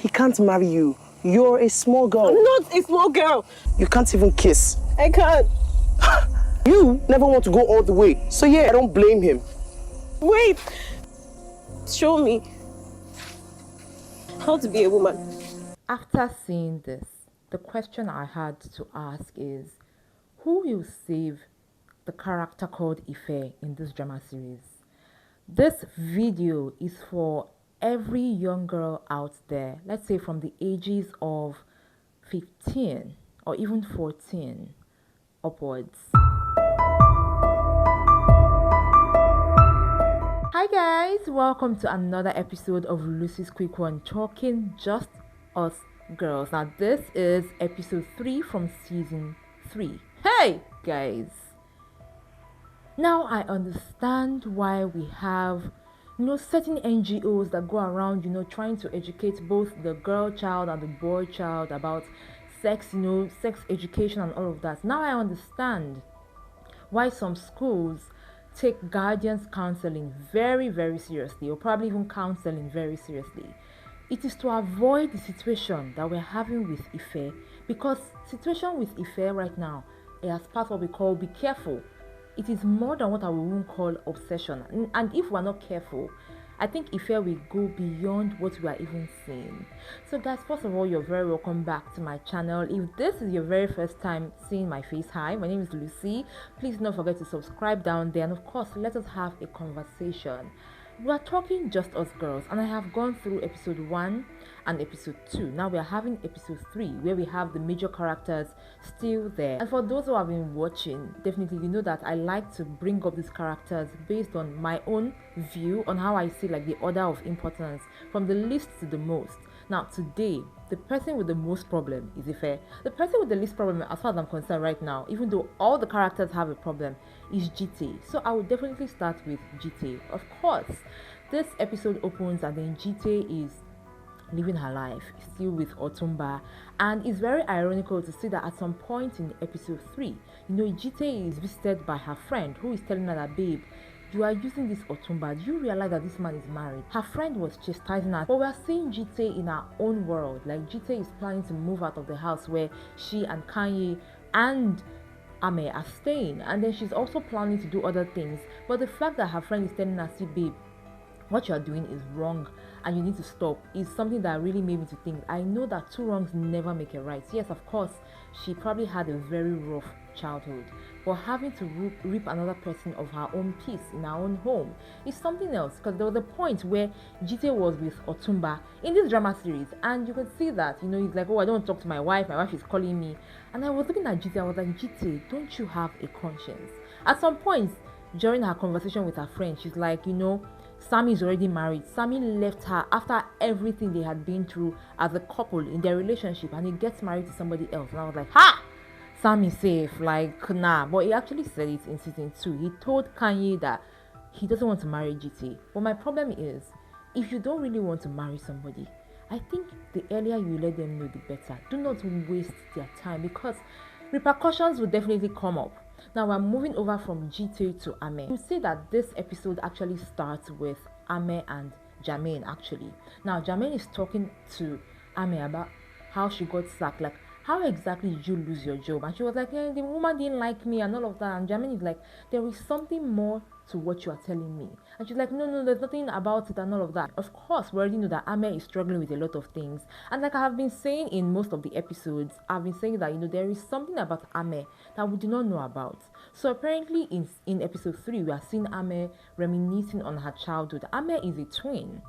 He can't marry you. You're a small girl. I'm not a small girl. You can't even kiss. I can't. You never want to go all the way. So yeah, I don't blame him. Wait. Show me how to be a woman. After seeing this, the question I had to ask is, who will save the character called Ife in this drama series? This video is for every young girl out there, let's say from the ages of 15 or even 14 upwards. Hi guys, welcome to another episode of Lucy's Quick One, talking just us girls. Now this is episode 3 from season 3. Hey guys, now I understand why we have certain NGOs that go around trying to educate both the girl child and the boy child about sex, sex education and all of that. Now I understand why some schools take guardians counseling very, very seriously, or probably even counseling very seriously. It is to avoid the situation that we're having with Ife, because situation with Ife right now is part of what we call be careful. It is more than what I would call obsession, and if we're not careful, I think Ife will go beyond what we are even seeing. So guys, first of all, you're very welcome back to my channel. If this is your very first time seeing my face, hi, my name is Lucy. Please don't forget to subscribe down there, and of course, let us have a conversation. We are talking just us girls, and I have gone through episode 1 and episode 2. Now we are having episode 3, where we have the major characters still there. And for those who have been watching, definitely you know that I like to bring up these characters based on my own view on how I see like the order of importance from the least to the most. Now today, the person with the most problem is Ife. The person with the least problem, as far as I'm concerned right now, even though all the characters have a problem, is Jite. So I will definitely start with Jite. Of course, this episode opens and then Jite is living her life still with Otunba, and it's very ironical to see that at some point in episode 3, Jite is visited by her friend who is telling her that, babe, you are using this Otunba. Do you realize that this man is married? Her friend was chastising her, but we are seeing Jite in her own world. Like Jite is planning to move out of the house where she and Kanye and Ameh are staying, and then she's also planning to do other things. But the fact that her friend is telling her, see, babe, what you are doing is wrong and you need to stop, is something that really made me to think. I know that 2 wrongs never make a right. Yes, of course, she probably had a very rough childhood, but having to rip another person of her own peace in her own home is something else. Because there was a point where Jite was with Otunba in this drama series, and you can see that he's like, oh, I don't talk to my wife is calling me. And I was looking at Jite, I was like, Jite, don't you have a conscience? At some point during her conversation with her friend, she's like, Sammy is already married. Sammy left her after everything they had been through as a couple in their relationship, and he gets married to somebody else. And I was like, ha! Sammy's safe, like, nah. But he actually said it in season 2. He told Kanye that he doesn't want to marry Jite. But my problem is, if you don't really want to marry somebody, I think the earlier you let them know, the better. Do not waste their time, because repercussions will definitely come up. Now we're moving over from Jite to Ameh. You see that this episode actually starts with Ameh and Jermaine actually. Now Jermaine is talking to Ameh about how she got sacked, like how exactly did you lose your job? And she was like, the woman didn't like me and all of that. And Jermaine is like, there is something more to what you are telling me. And she's like, no, there's nothing about it and all of that. Of course, we already know that Ameh is struggling with a lot of things. And like I have been saying in most of the episodes, I've been saying that, there is something about Ameh that we do not know about. So apparently in episode 3, we are seeing Ameh reminiscing on her childhood. Ameh is a twin.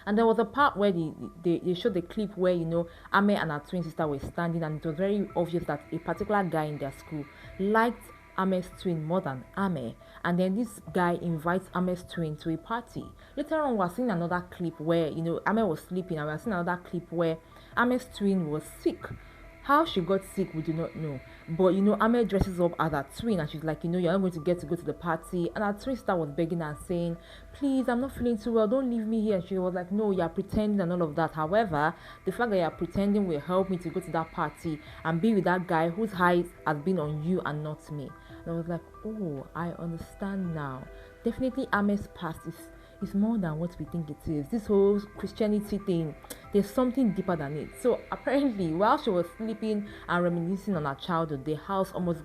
And there was a part where they showed the clip where, Ameh and her twin sister were standing, and it was very obvious that a particular guy in their school liked Ameh's twin more than Ameh. And then this guy invites Ameh's twin to a party. Later on, we're seeing another clip where, Ameh was sleeping, and we're seeing another clip where Ameh's twin was sick. How she got sick, we do not know. But, Ameh dresses up as her twin, and she's like, you're not going to get to go to the party. And her twin sister was begging her, saying, please, I'm not feeling too well, don't leave me here. And she was like, no, you're pretending and all of that. However, the fact that you're pretending will help me to go to that party and be with that guy whose eyes has been on you and not me. And I was like, oh, I understand now. Definitely Ameh's past is more than what we think it is. This whole Christianity thing, there's something deeper than it. So apparently, while she was sleeping and reminiscing on her childhood, the house almost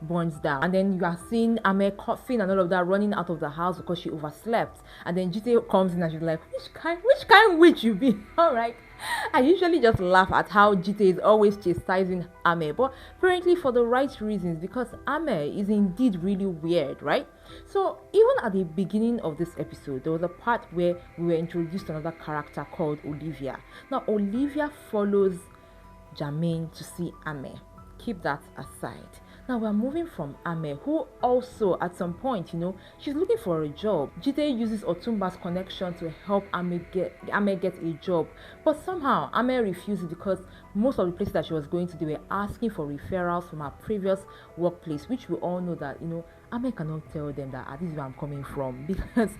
burns down, and then you are seeing Ameh coughing and all of that, running out of the house because she overslept. And then Jite comes in and she's like, which kind witch you be? All right, I usually just laugh at how Jite is always chastising Ameh, but apparently for the right reasons, because Ameh is indeed really weird, right? So even at the beginning of this episode, there was a part where we were introduced to another character called Olivia. Now Olivia follows Jermaine to see Ameh. Keep that aside. Now we're moving from Ameh, who also at some point, she's looking for a job. Jite uses Otunba's connection to help Ameh get a job, but somehow Ameh refuses because most of the places that she was going to, they were asking for referrals from her previous workplace, which we all know that Ameh cannot tell them that this is where I'm coming from, because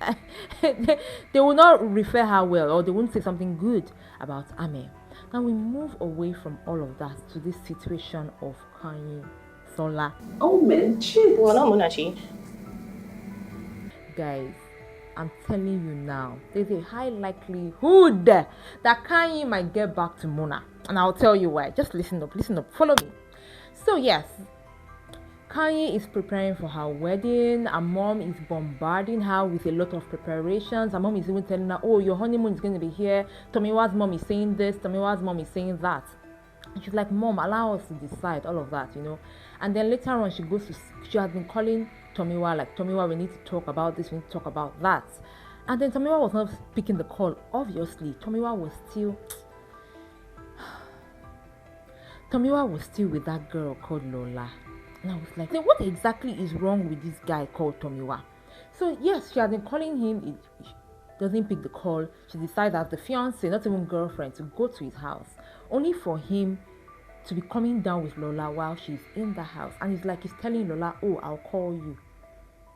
they will not refer her well, or they won't say something good about Ameh. Now we move away from all of that to this situation of Kanye. Sola. Oh man, shit. Well, not Munachi. Guys, I'm telling you now, there's a high likelihood that Kanye might get back to Mona. And I'll tell you why. Just listen up, follow me. So yes, Kanye is preparing for her wedding. Her mom is bombarding her with a lot of preparations. Her mom is even telling her, oh, your honeymoon is going to be here. Tomiwa's mom is saying this, Tomiwa's mom is saying that. And she's like, Mom, allow us to decide, all of that, And then later on, she has been calling Tomiwa, like, Tomiwa, we need to talk about this, we need to talk about that. And then Tomiwa was not picking the call, obviously. Tomiwa was still with that girl called Lola. And I was like, what exactly is wrong with this guy called Tomiwa? So yes, she has been calling him, he doesn't pick the call. She decides as the fiance, not even girlfriend, to go to his house, only for him to be coming down with Lola while she's in the house. And it's like he's telling Lola, oh, I'll call you.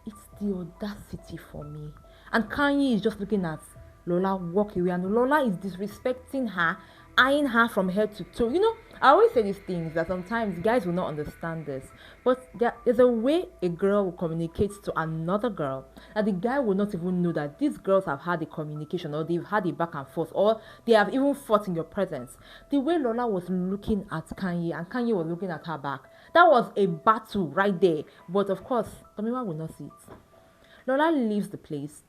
It's the audacity for me. And Kanye is just looking at Lola walk away, and Lola is disrespecting her, eyeing her from head to toe. I always say these things that sometimes guys will not understand this, but there's a way a girl will communicate to another girl that the guy will not even know that these girls have had a communication, or they've had a back and forth, or they have even fought in your presence. The way Lola was looking at Kanye and Kanye was looking at her back, that was a battle right there. But of course, Tomiwa will not see it. Lola leaves the place.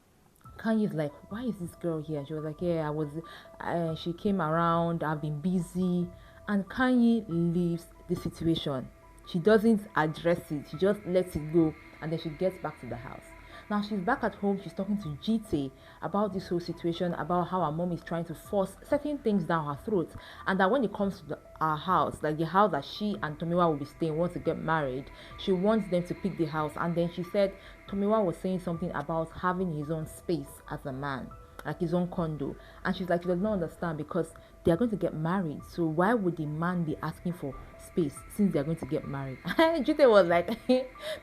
Kanye's like, why is this girl here? She was like, yeah, she came around, I've been busy. And Kanye leaves the situation. She doesn't address it. She just lets it go, and then she gets back to the house. Now she's back at home. She's talking to Jite about this whole situation, about how her mom is trying to force certain things down her throat, and that when it comes to our house, like the house that she and Tomiwa will be staying once they get married, she wants them to pick the house. And then she said Tomiwa was saying something about having his own space as a man, like his own condo, and she's like, she does not understand, because they are going to get married, so why would the man be asking for space since they are going to get married? Jite was like,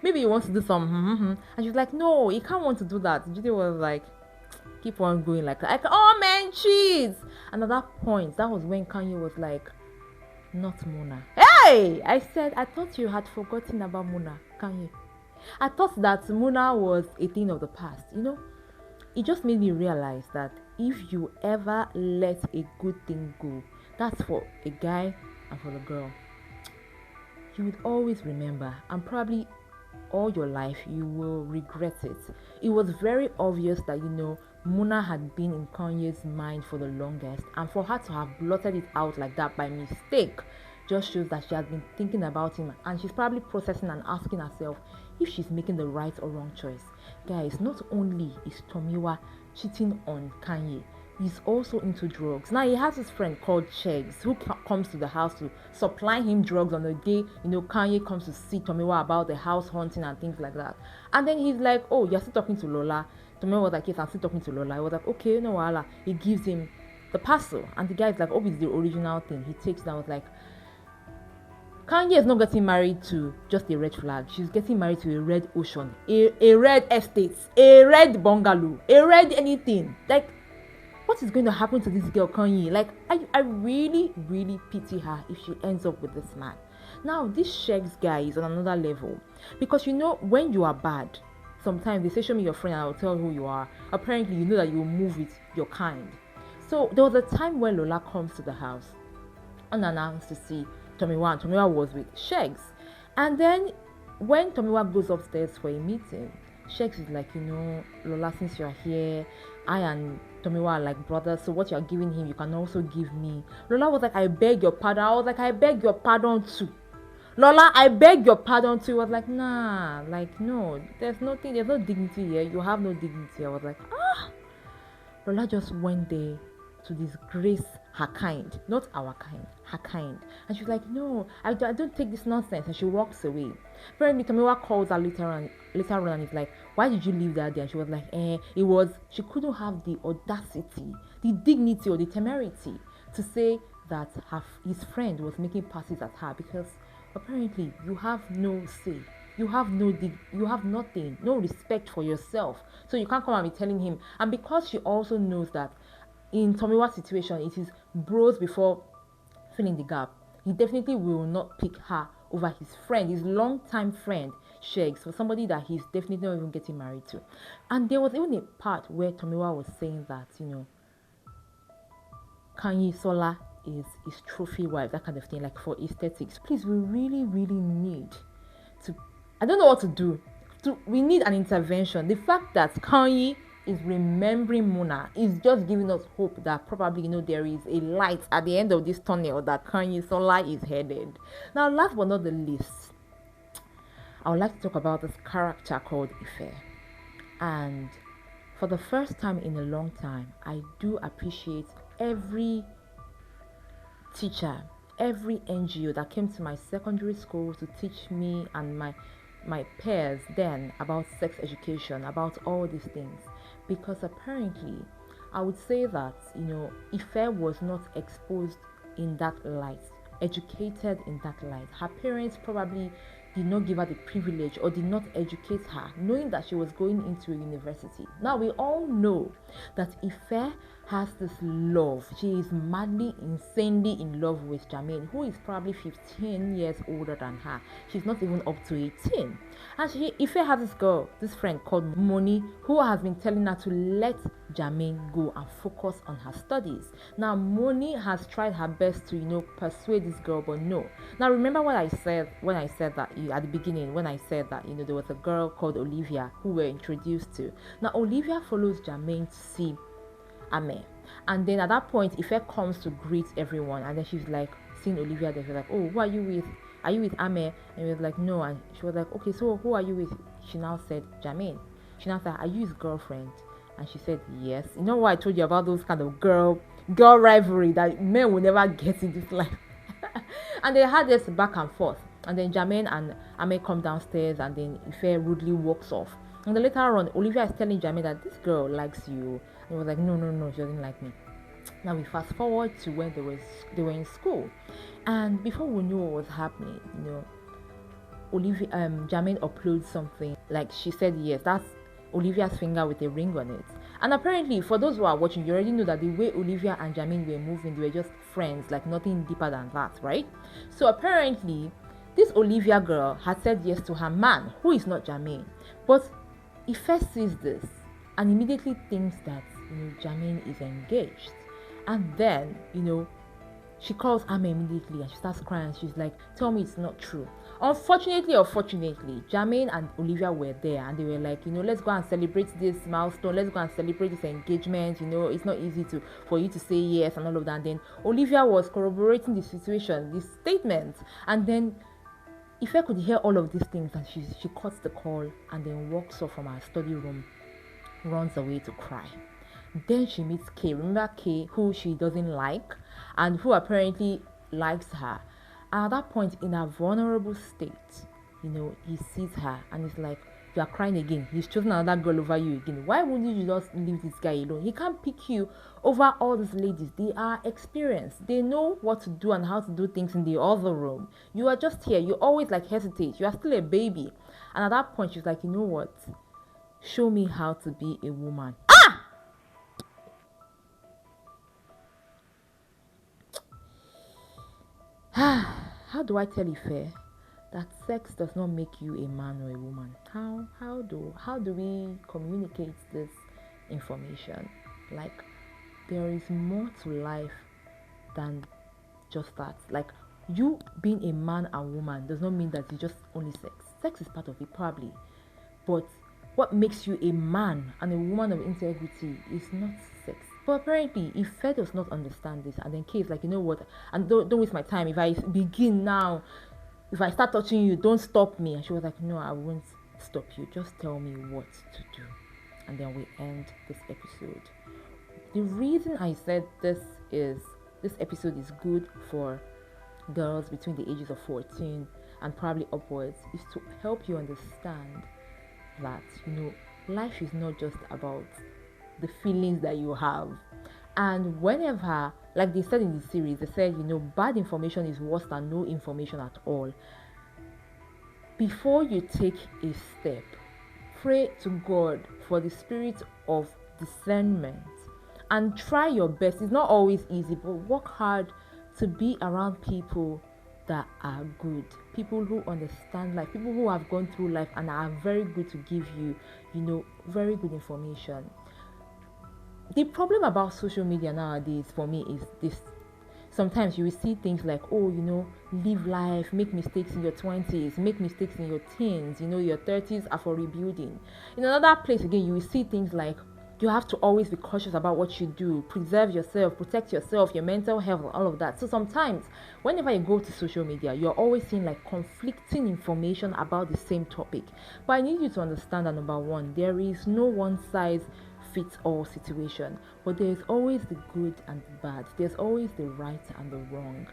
maybe he wants to do some and she's like, no, he can't want to do that. Jite was like, keep on going, like oh man, cheese. And at that point, that was when Kanye was like, not Mona. Hey, I said, I thought you had forgotten about Mona, Kanye. I thought that Mona was a thing of the past. It just made me realize that if you ever let a good thing go, that's for a guy and for the girl, you would always remember, and probably all your life you will regret it. It was very obvious that Mona had been in Kanye's mind for the longest, and for her to have blotted it out like that by mistake just shows that she has been thinking about him, and she's probably processing and asking herself if she's making the right or wrong choice. Guys, not only is Tomiwa cheating on Kanye, he's also into drugs. Now he has his friend called Chegs who comes to the house to supply him drugs on the day Kanye comes to see Tomiwa about the house hunting and things like that. And then he's like, oh, you're still talking to Lola? Tomiwa was like, yes, I'm still talking to Lola. I was like, okay, no wala. He gives him the parcel, and the guy's like, oh, it's the original thing. He takes that. I was like, Kanye is not getting married to just a red flag. She's getting married to a red ocean, a red estate, a red bungalow, a red anything. Like, what is going to happen to this girl, Kanye? Like, I really, really pity her if she ends up with this man. Now, this Shegs guy is on another level. Because when you are bad, sometimes they say, show me your friend and I'll tell who you are. Apparently, you know that you will move with your kind. So there was a time when Lola comes to the house unannounced to see Tomiwa, and Tomiwa was with Shegs. And then when Tomiwa goes upstairs for a meeting, Shegs is like, Lola, since you're here, I and Tomiwa are like brothers, so what you're giving him, you can also give me. Lola was like, I beg your pardon. I was like, I beg your pardon too. Lola, I beg your pardon too. I was like, nah, like, no, there's no dignity here. You have no dignity. I was like, Lola just went there to disgrace her kind, not our kind, her kind. And she was like, no, I don't take this nonsense. And she walks away. Apparently, Tomiwa calls her later on and is like, why did you leave that day? And she was like, she couldn't have the audacity, the dignity or the temerity to say that his friend was making passes at her, because apparently you have no say. You have you have nothing, no respect for yourself. So you can't come and be telling him. And because she also knows that in Tomiwa's situation, it is bros before filling the gap. He definitely will not pick her over his friend, his longtime friend, Shegs, for somebody that he's definitely not even getting married to. And there was even a part where Tomiwa was saying that, Kanye Sola is his trophy wife, that kind of thing, like for aesthetics. Please, we really, really need to, I don't know what to do. We need an intervention. The fact that Kanye is remembering Mona is just giving us hope that probably, there is a light at the end of this tunnel that Kanye Sola is headed. Now, last but not the least, I would like to talk about this character called Ife. And for the first time in a long time, I do appreciate every teacher, every NGO that came to my secondary school to teach me and my peers then about sex education, about all these things. Because apparently, I would say that, Ife was not exposed in that light, educated in that light. Her parents probably did not give her the privilege or did not educate her, knowing that she was going into a university. Now, we all know that Ife has this love. She is madly, insanely in love with Jermaine, who is probably 15 years older than her. She's not even up to 18. And Ife has this friend called Moni, who has been telling her to let Jermaine go and focus on her studies. Now, Moni has tried her best to, persuade this girl, but no. Now, remember what I said when I said that at the beginning, when I said that, there was a girl called Olivia who we're introduced to. Now, Olivia follows Jermaine to see Ameh. And then at that point, Ife comes to greet everyone. And then she's like, seeing Olivia there, she's like, oh, who are you with? Are you with Ameh? And he was like, no. And she was like, okay, so who are you with? She now said, Jermaine. She now said, are you his girlfriend? And she said, yes. You know what I told you about those kind of girl rivalry that men will never get in this life? And they had this back and forth. And then Jermaine and Ameh come downstairs, and then Ife rudely walks off. And then later on, Olivia is telling Jermaine that this girl likes you. And he was like, no, she doesn't like me. Now we fast forward to when they were in school. And before we knew what was happening, Jermaine uploads something. Like she said, yes, that's Olivia's finger with a ring on it. And apparently, for those who are watching, you already know that the way Olivia and Jermaine were moving, they were just friends, like nothing deeper than that, right? So apparently, this Olivia girl had said yes to her man, who is not Jermaine. But Ife sees this and immediately thinks that, Jermaine is engaged. And then, she calls Ameh immediately and she starts crying. She's like, tell me it's not true. Unfortunately or fortunately, Jermaine and Olivia were there and they were like, let's go and celebrate this milestone. Let's go and celebrate this engagement. It's not easy for you to say yes and all of that. And then Olivia was corroborating the situation, this statement. And then Ife could hear all of these things and she cuts the call and then walks off from her study room, runs away to cry. Then she meets Kay. Remember Kay, who she doesn't like and who apparently likes her. And at that point, in a vulnerable state, he sees her and he's like, you are crying again. He's chosen another girl over you again. Why wouldn't you just leave this guy alone? He can't pick you over all these ladies. They are experienced. They know what to do and how to do things in the other room. You are just here. You always hesitate. You are still a baby. And at that point, she's like, you know what? Show me how to be a woman. How do I tell Ife that sex does not make you a man or a woman? How do we communicate this information? there is more to life than just that. Like, you being a man and woman does not mean that it's just only sex. Sex is part of it, probably. But what makes you a man and a woman of integrity is not sex. But apparently, if Fed does not understand this, and then Kay is like, you know what, and don't waste my time. If I begin now, if I start touching you, don't stop me. And she was like, no, I won't stop you. Just tell me what to do. And then we end this episode. The reason I said this episode is good for girls between the ages of 14 and probably upwards is to help you understand that, life is not just about the feelings that you have. And whenever, like they said in the series, they said, bad information is worse than no information at all. Before you take a step, pray to God for the spirit of discernment and try your best. It's not always easy, but work hard to be around people that are good, people who understand life, people who have gone through life and are very good to give you, very good information. The problem about social media nowadays for me is this. Sometimes you will see things like, live life, make mistakes in your 20s, make mistakes in your teens, your 30s are for rebuilding. In another place again, you will see things like, you have to always be cautious about what you do, preserve yourself, protect yourself, your mental health, all of that. So sometimes, whenever you go to social media, you're always seeing like conflicting information about the same topic. But I need you to understand that, number one, there is no one size fits all situation, but there is always the good and the bad. There's always the right and the wrong.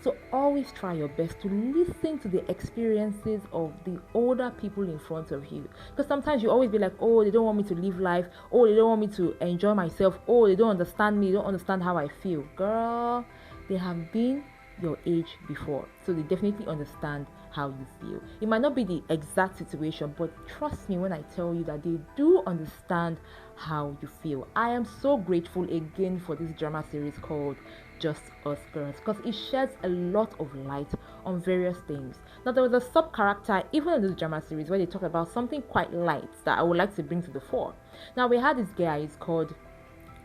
So always try your best to listen to the experiences of the older people in front of you. Because sometimes you always be like, they don't want me to live life. They don't want me to enjoy myself. They don't understand me. They don't understand how I feel. Girl, they have been your age before. So they definitely understand how you feel. It might not be the exact situation, but trust me when I tell you that they do understand how you feel. I am so grateful again for this drama series called Just Us Girls, because it sheds a lot of light on various things. Now, there was a sub character even in this drama series where they talk about something quite light that I would like to bring to the fore. Now, we had this guys called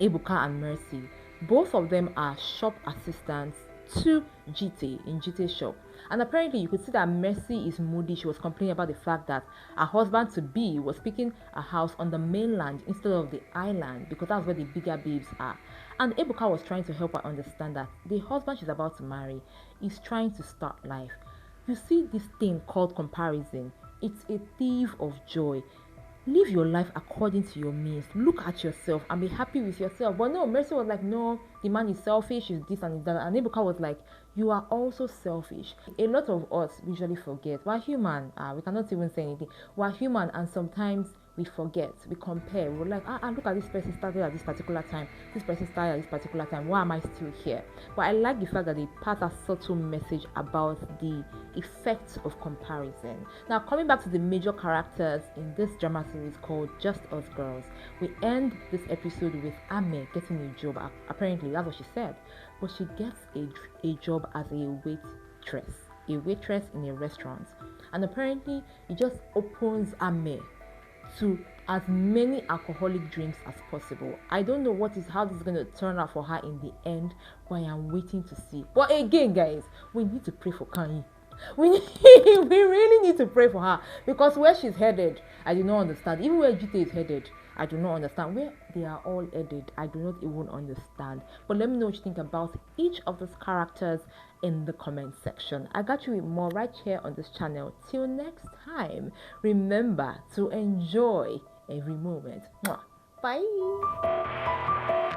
Ebuka and Mercy. Both of them are shop assistants to Jite in Jite's shop. And apparently you could see that Mercy is moody. She was complaining about the fact that her husband to be was picking a house on the mainland instead of the island, because that's where the bigger babes are. And Ebuka was trying to help her understand that the husband she's about to marry is trying to start life. You see this thing called comparison. It's a thief of joy. Live your life according to your means. Look at yourself and be happy with yourself. But no, Mercy was like, no, the man is selfish, is this and that. And Ebuka was like, you are also selfish. A lot of us usually forget. We're human. We cannot even say anything. We're human, and sometimes we forget. We compare. We're like, look at this person started at this particular time. This person started at this particular time. Why am I still here? But I like the fact that they pass a subtle message about the effects of comparison. Now, coming back to the major characters in this drama series called Just Us Girls, we end this episode with Ameh getting a job. Apparently, that's what she said. But she gets a job as a waitress in a restaurant. And apparently, it just opens Ameh to as many alcoholic drinks as possible. I don't know how this is going to turn out for her in the end, but I am waiting to see. But again, guys, we need to pray for Kanye. We really need to pray for her, because where she's headed, I do not understand. Even where Jite is headed, I do not understand. Where they are all headed, I do not even understand. But let me know what you think about each of those characters in the comment section. I got you with more right here on this channel. Till next time, remember to enjoy every moment. Mwah. Bye.